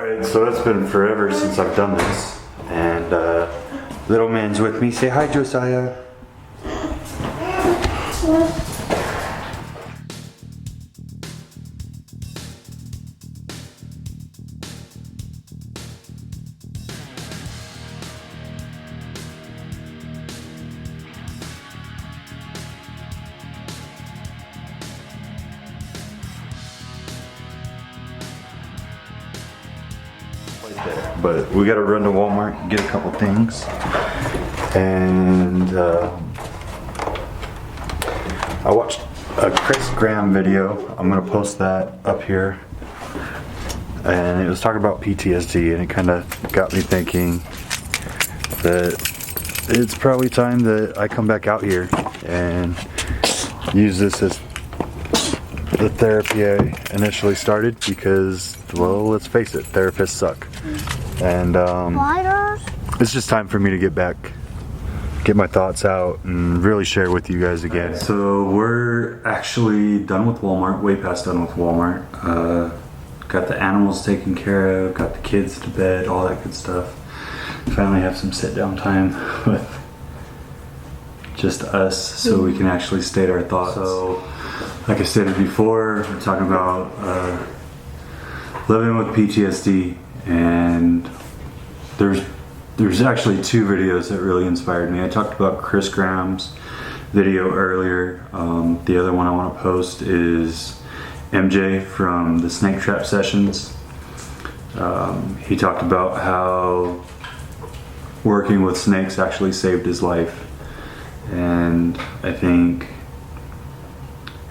Alright, so it's been forever since I've done this, and little man's with me. Say hi, Josiah. But we gotta run to Walmart and get a couple things. And I watched a Chris Graham video. I'm gonna post that up here. And it was talking about PTSD, and it kind of got me thinking that it's probably time that I come back out here and use this as the therapy I initially started, because, well, let's face it, therapists suck. And it's just time for me to get back, get my thoughts out, and really share with you guys again. So we're actually done with Walmart, way past done with Walmart. Got the animals taken care of, got the kids to bed, all that good stuff. Finally have some sit down time with just us, so we can actually state our thoughts. So, like I stated before, we're talking about living with PTSD, and there's actually two videos that really inspired me. I talked about Chris Graham's video earlier. The other one I want to post is MJ from the Snake Trap Sessions. He talked about how working with snakes actually saved his life, and I think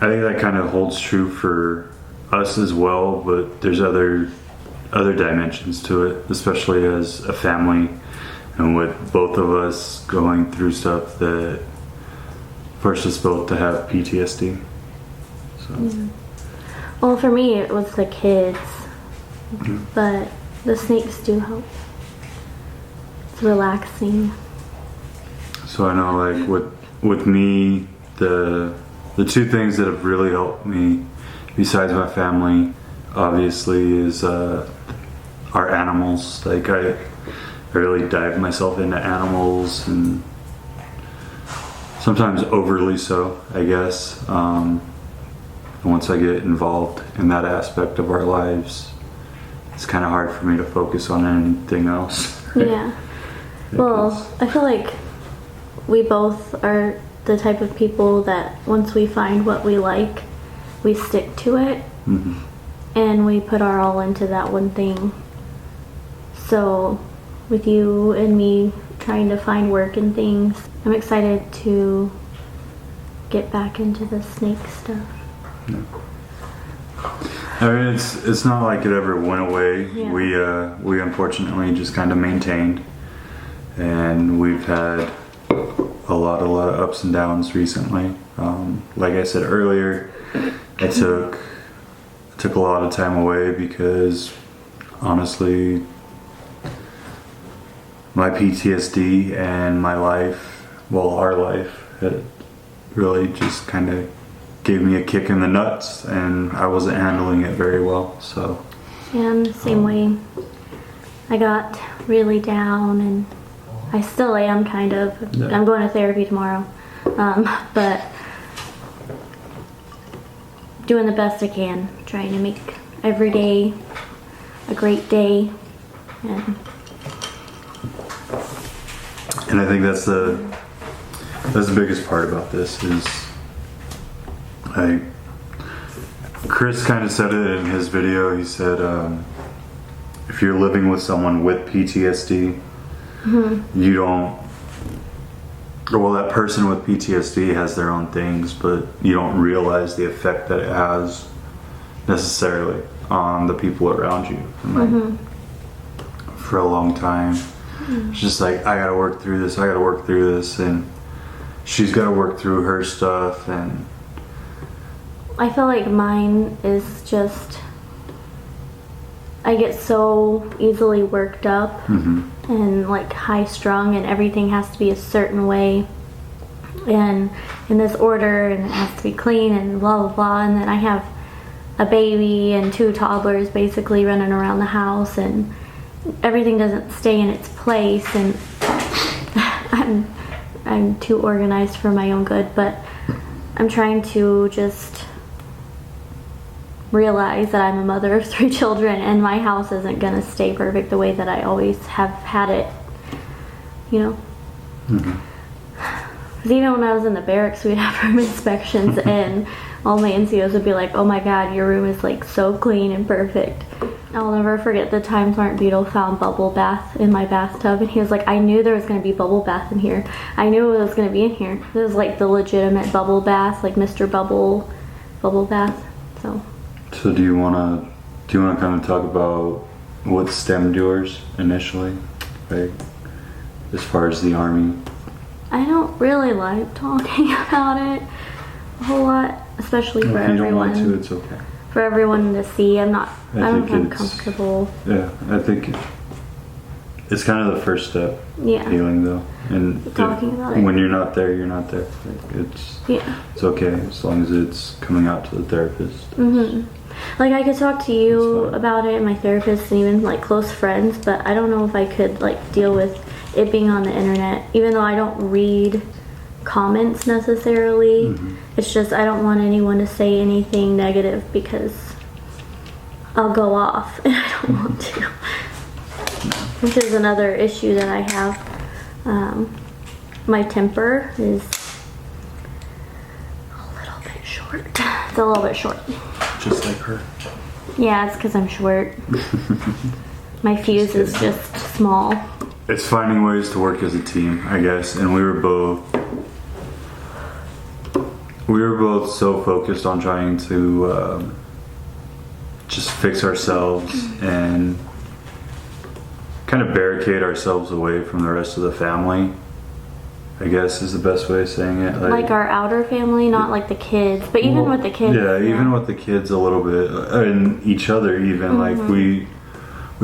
that kind of holds true for us as well, but there's other dimensions to it, especially as a family, and with both of us going through stuff that forced us both to have PTSD. So. Yeah. Well, for me it was the kids, but the snakes do help. It's relaxing. So I know, like with me, the two things that have really helped me, besides my family, obviously, is our animals. Like I really dive myself into animals, and sometimes overly so, I guess. Once I get involved in that aspect of our lives, it's kind of hard for me to focus on anything else. Yeah. Well, I feel like we both are the type of people that once we find what we like, we stick to it, and we put our all into that one thing. So with you and me trying to find work and things, I'm excited to get back into the snake stuff. Yeah. I mean, it's not like it ever went away. Yeah. We unfortunately just kind of maintained, and we've had a lot of ups and downs recently. Like I said earlier, I took a lot of time away because, honestly, my PTSD and my life, well, our life, it really just kind of gave me a kick in the nuts, and I wasn't handling it very well. So yeah, I'm the same way. I got really down, and I still am, kind of. Yeah. I'm going to therapy tomorrow, but doing the best I can, trying to make every day a great day. And I think that's the biggest part about this is, Chris kind of said it in his video. He said, if you're living with someone with PTSD, you don't, well, that person with PTSD has their own things, but you don't realize the effect that it has necessarily on the people around you. And like, for a long time, it's just like, I gotta work through this, and she's gotta work through her stuff, and I feel like mine is just, I get so easily worked up and like high strung, and everything has to be a certain way and in this order, and it has to be clean and blah blah blah, and then I have a baby and 2 toddlers basically running around the house, and everything doesn't stay in its place, and I'm too organized for my own good, but I'm trying to just realize that I'm a mother of 3 children, and my house isn't gonna stay perfect the way that I always have had it, you know. Because even when I was in the barracks, we'd have room inspections, and all my NCOs would be like, "Oh my God, your room is like so clean and perfect." I'll never forget the time Sergeant Beetle found bubble bath in my bathtub, and he was like, "I knew there was going to be bubble bath in here. I knew it was going to be in here." This was like the legitimate bubble bath, like Mr. Bubble bath. So do you wanna kind of talk about what stemmed yours initially, right? As far as the Army. I don't really like talking about it a whole lot, especially for If you don't everyone. want to, it's okay. For everyone to see, I don't feel it's- comfortable. Yeah, I think it's kind of the first step. Yeah. Healing though, and Talking about it. when you're not there, you're not there. Like, it's okay as long as it's coming out to the therapist. Like, I could talk to you That's fine. about it, and my therapist, and even like close friends, but I don't know if I could like deal with it being on the internet, even though I don't read comments necessarily. It's just I don't want anyone to say anything negative because I'll go off, and I don't want to. Which is another issue that I have. My temper is a little bit short. It's a little bit short. Just like her. Yeah, it's because I'm short. My fuse is just small. It's finding ways to work as a team, I guess, and we were both so focused on trying to just fix ourselves and kind of barricade ourselves away from the rest of the family, I guess is the best way of saying it. Like our outer family, not like the kids, but even with the kids. Yeah, even with the kids a little bit, and each other even. Like we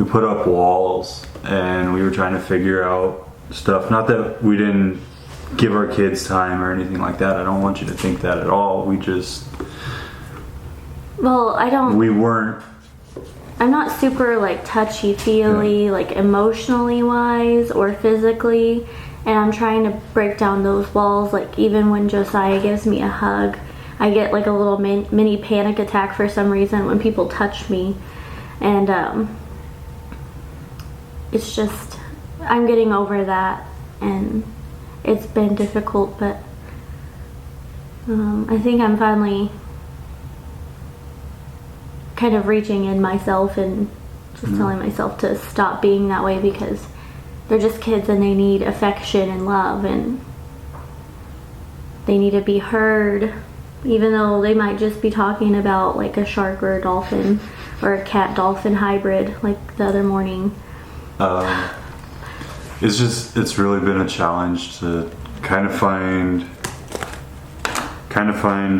put up walls, and we were trying to figure out stuff. Not that we didn't give our kids time or anything like that. I don't want you to think that at all. We just... Well, We weren't... I'm not super like touchy-feely, like emotionally wise or physically, and I'm trying to break down those walls. Like even when Josiah gives me a hug, I get like a little mini panic attack for some reason when people touch me, and it's just I'm getting over that, and it's been difficult, but I think I'm finally kind of reaching in myself and just telling myself to stop being that way, because they're just kids and they need affection and love, and they need to be heard, even though they might just be talking about like a shark or a dolphin or a cat dolphin hybrid like the other morning. It's really been a challenge to kind of find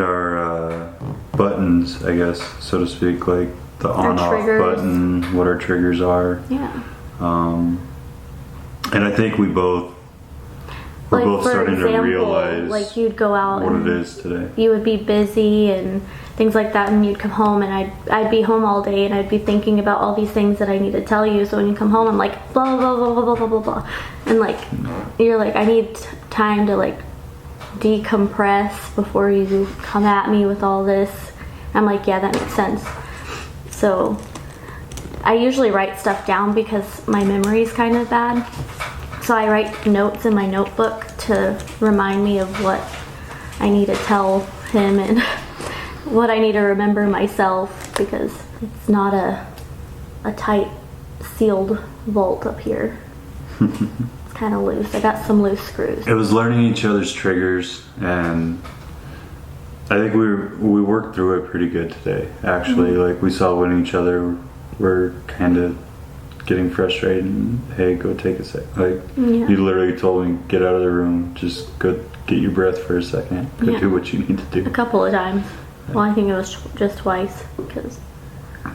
our buttons, I guess, so to speak, like the on-off button, what our triggers are. Yeah. And I think we're both starting to realize like you'd go out what and it is today. you would be busy and things like that, and you'd come home, and I'd be home all day, and I'd be thinking about all these things that I need to tell you. So when you come home, I'm like blah blah blah blah blah blah blah blah, and like you're like, I need time to like decompress before you come at me with all this. I'm like, yeah, that makes sense. So I usually write stuff down because my memory is kind of bad. So I write notes in my notebook to remind me of what I need to tell him and what I need to remember myself, because it's not a tight sealed vault up here. It's kind of loose. I got some loose screws. It was learning each other's triggers, and I think we worked through it pretty good today, actually. Like, we saw when each other were kind of getting frustrated and, hey, go take a sec. Like, you literally told me, get out of the room, just go get your breath for a second, go do what you need to do. A couple of times. Well, I think it was just twice, because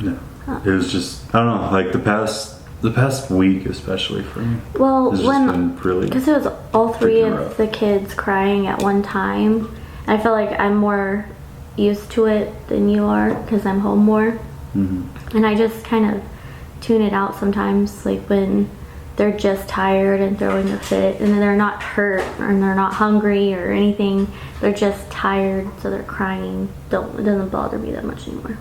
it was just, I don't know, like the past week especially for me. Well, it's just been really, because it was all 3 freaking of rough. the kids crying at one time, I feel like I'm more used to it than you are because I'm home more. And I just kind of tune it out sometimes, like when they're just tired and throwing a fit, and they're not hurt or they're not hungry or anything. They're just tired, so they're crying. It doesn't bother me that much anymore.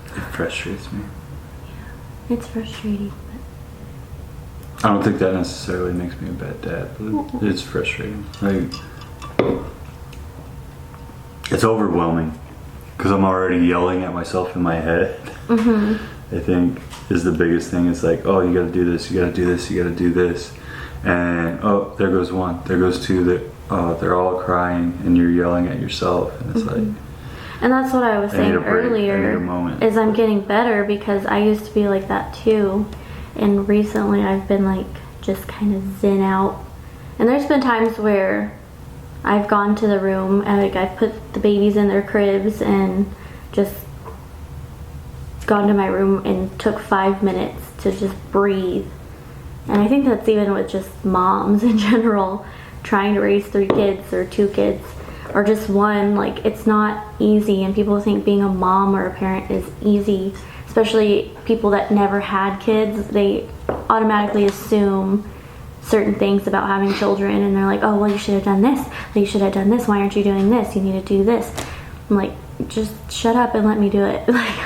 It frustrates me. Yeah, it's frustrating. I don't think that necessarily makes me a bad dad, but it's frustrating. Like, it's overwhelming because I'm already yelling at myself in my head. I think is the biggest thing. It's like, oh, you got to do this, you got to do this, you got to do this, and oh, there goes one, there goes two. That they're all crying, and you're yelling at yourself, and it's like. And that's what I was saying earlier. Is I'm getting better because I used to be like that too. And recently I've been like just kind of zen out. And there's been times where I've gone to the room and like I've put the babies in their cribs and just gone to my room and took 5 minutes to just breathe. And I think that's even with just moms in general trying to raise 3 kids or 2 kids or just one. Like, it's not easy, and people think being a mom or a parent is easy. Especially people that never had kids, they automatically assume certain things about having children, and they're like, oh, well, you should have done this, you should have done this, why aren't you doing this, you need to do this. I'm like, just shut up and let me do it. Like,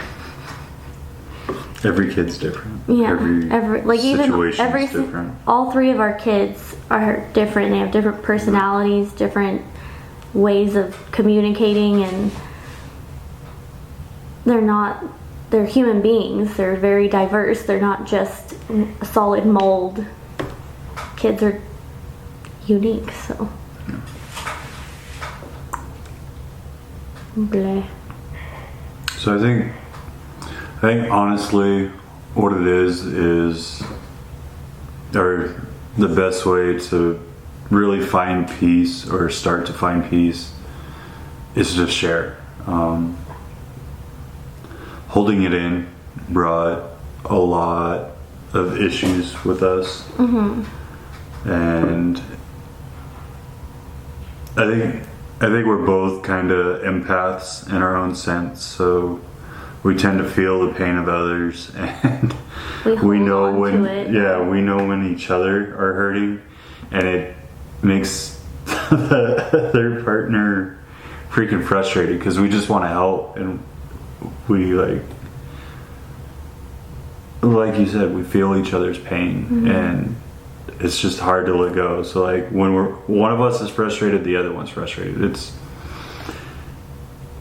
every kid's different. Yeah, every like even situation's different. All 3 of our kids are different. They have different personalities, different ways of communicating, and they're human beings. They're very diverse. They're not just a solid mold. Kids are unique, so. Bleh. So I think honestly what it is or the best way to really find peace or start to find peace is to share. Holding it in brought a lot of issues with us. And I think we're both kind of empaths in our own sense, so we tend to feel the pain of others, and we know when we know when each other are hurting, and it makes the other partner freaking frustrated because we just want to help, and we like you said, we feel each other's pain, and it's just hard to let go. So like when one of us is frustrated, the other one's frustrated.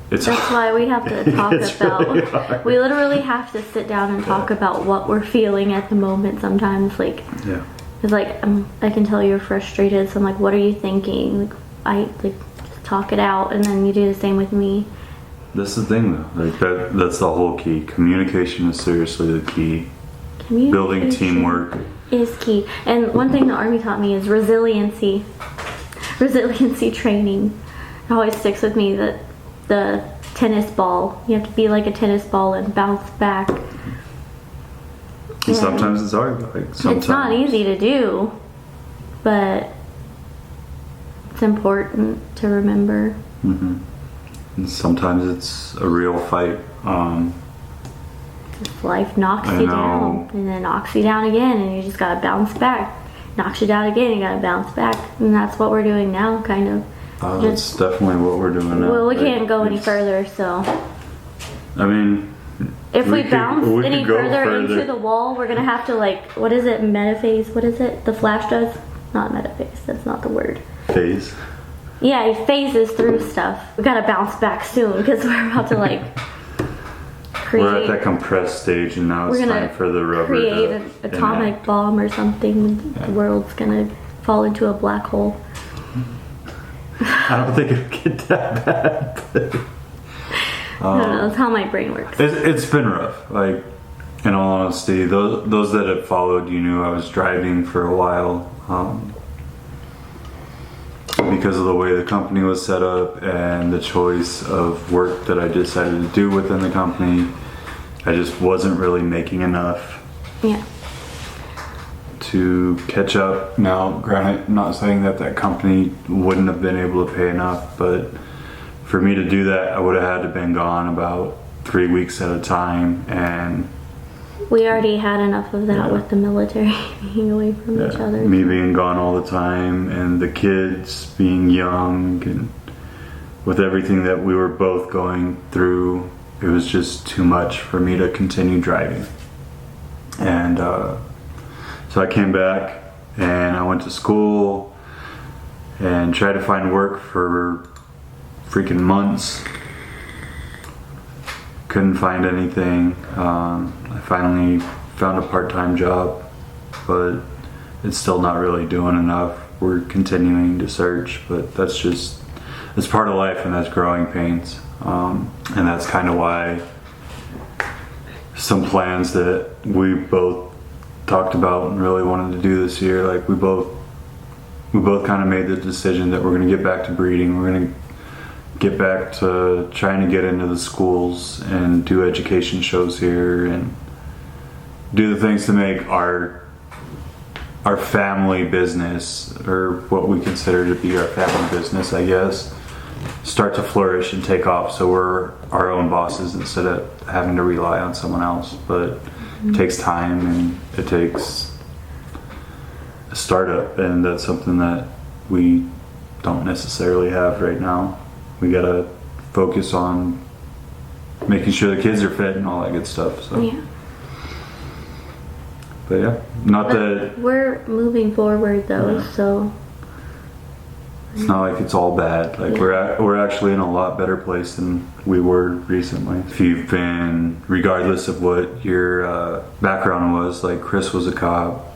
That's why we have to talk about. Really hard. We literally have to sit down and talk about what we're feeling at the moment. Sometimes, like, it's like I can tell you're frustrated. So I'm like, what are you thinking? Like, just talk it out, and then you do the same with me. That's the thing, though. Like that's the whole key. Communication is seriously the key. Building teamwork is key. And one thing the Army taught me is resiliency. Resiliency training. It always sticks with me, that the tennis ball. You have to be like a tennis ball and bounce back. And sometimes it's hard. It's not easy to do, but it's important to remember. And sometimes it's a real fight. Life knocks you down, and then knocks you down again, and you just gotta bounce back. Knocks you down again, you gotta bounce back, and that's what we're doing now, kind of. That's definitely what we're doing now. Well, we can't go any further, so. I mean, if we bounce any further into the wall, we're gonna have to, like, what is it, metaphase? What is it? The Flash does? Not metaphase. That's not the word. Phase. Yeah, he phases through stuff. We gotta bounce back soon because we're about to, like, we're at that compressed stage, and now it's time for the rubber create an atomic bomb or something. The world's gonna fall into a black hole. I don't think it'll get that bad. But, I don't know. That's how my brain works. It's been rough. Like, in all honesty, those that have followed, you knew I was driving for a while. Because of the way the company was set up and the choice of work that I decided to do within the company, I just wasn't really making enough to catch up. Now, granted, I'm not saying that company wouldn't have been able to pay enough, but for me to do that, I would have had to been gone about 3 weeks at a time, and we already had enough of that with the military being away from each other. Me being gone all the time, and the kids being young, and with everything that we were both going through, it was just too much for me to continue driving. And so I came back and I went to school and tried to find work for freaking months. Couldn't find anything. I finally found a part-time job, but it's still not really doing enough. We're continuing to search, but it's part of life, and that's growing pains. And that's kind of why some plans that we both talked about and really wanted to do this year, like we both kind of made the decision that we're going to get back to breeding. We're going to get back to trying to get into the schools and do education shows here and do the things to make our family business, or what we consider to be our family business, I guess, start to flourish and take off, so we're our own bosses instead of having to rely on someone else. But it takes time, and it takes a startup, and that's something that we don't necessarily have right now. We gotta focus on making sure the kids are fed and all that good stuff. So. Yeah. But yeah, that we're moving forward though, so it's not like it's all bad. Like we're actually in a lot better place than we were recently. If you've been, regardless of what your background was, like Chris was a cop.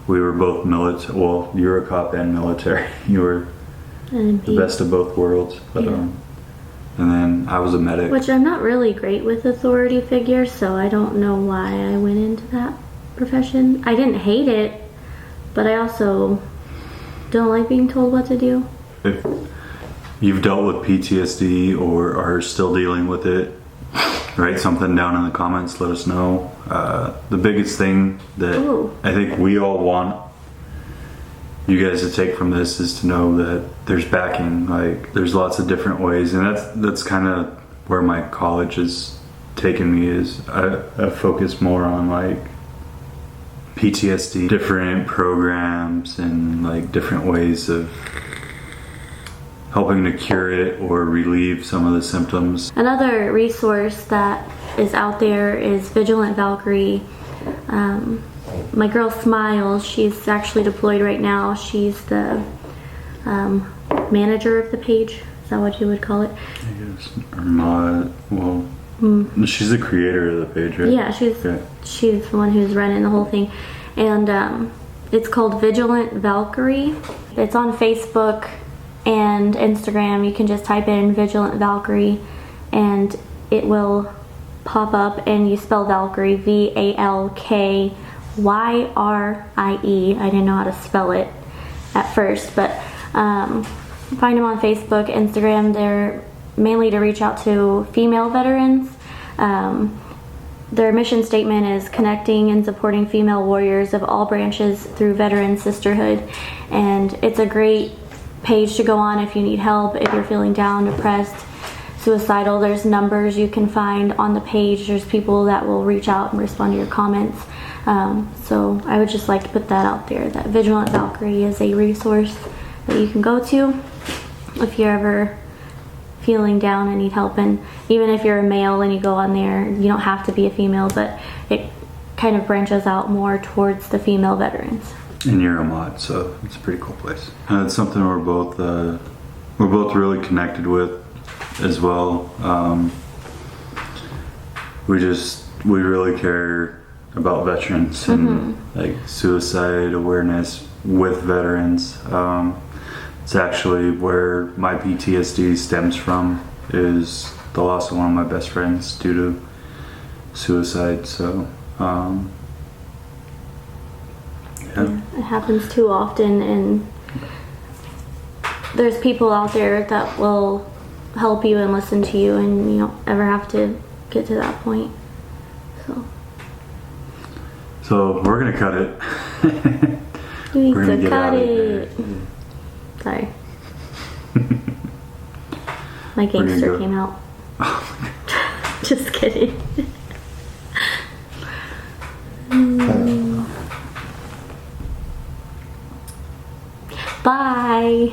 We were both military. Well, you were a cop and military. You were the best of both worlds. But and then I was a medic. Which I'm not really great with authority figures, so I don't know why I went into that profession. I didn't hate it, but I also don't like being told what to do. If you've dealt with PTSD or are still dealing with it, write something down in the comments, let us know. The biggest thing that I think we all want you guys to take from this is to know that there's backing. Like, there's lots of different ways, and that's kind of where my college has taken me. Is I focus more on like PTSD, different programs, and like different ways of helping to cure it or relieve some of the symptoms. Another resource that is out there is Vigilant Valkyrie. My girl Smiles, she's actually deployed right now. She's the manager of the page. Is that what you would call it? I guess. Or not. Well, she's the creator of the page, right? Yeah, she's the one who's running the whole thing. And it's called Vigilant Valkyrie. It's on Facebook and Instagram. You can just type in Vigilant Valkyrie and it will pop up, and you spell Valkyrie VALKYRIE. I didn't know how to spell it at first, but find them on Facebook, Instagram. They're mainly to reach out to female veterans. Their mission statement is connecting and supporting female warriors of all branches through veteran sisterhood, and it's a great page to go on if you need help, if you're feeling down, depressed, suicidal. There's numbers you can find on the page. There's people that will reach out and respond to your comments. So I would just like to put that out there, that Vigilant Valkyrie is a resource that you can go to if you're ever feeling down and need help. And even if you're a male and you go on there, you don't have to be a female, but it kind of branches out more towards the female veterans. And you're a mod, so it's a pretty cool place. And it's something we're both really connected with as well. We really care about veterans and like suicide awareness with veterans. It's actually where my PTSD stems from, is the loss of one of my best friends due to suicide. So It happens too often, and there's people out there that will help you and listen to you, and you don't ever have to get to that point. So we're gonna cut it. You need to cut it. Sorry. my gonna gangster go. came out. Just kidding. Bye.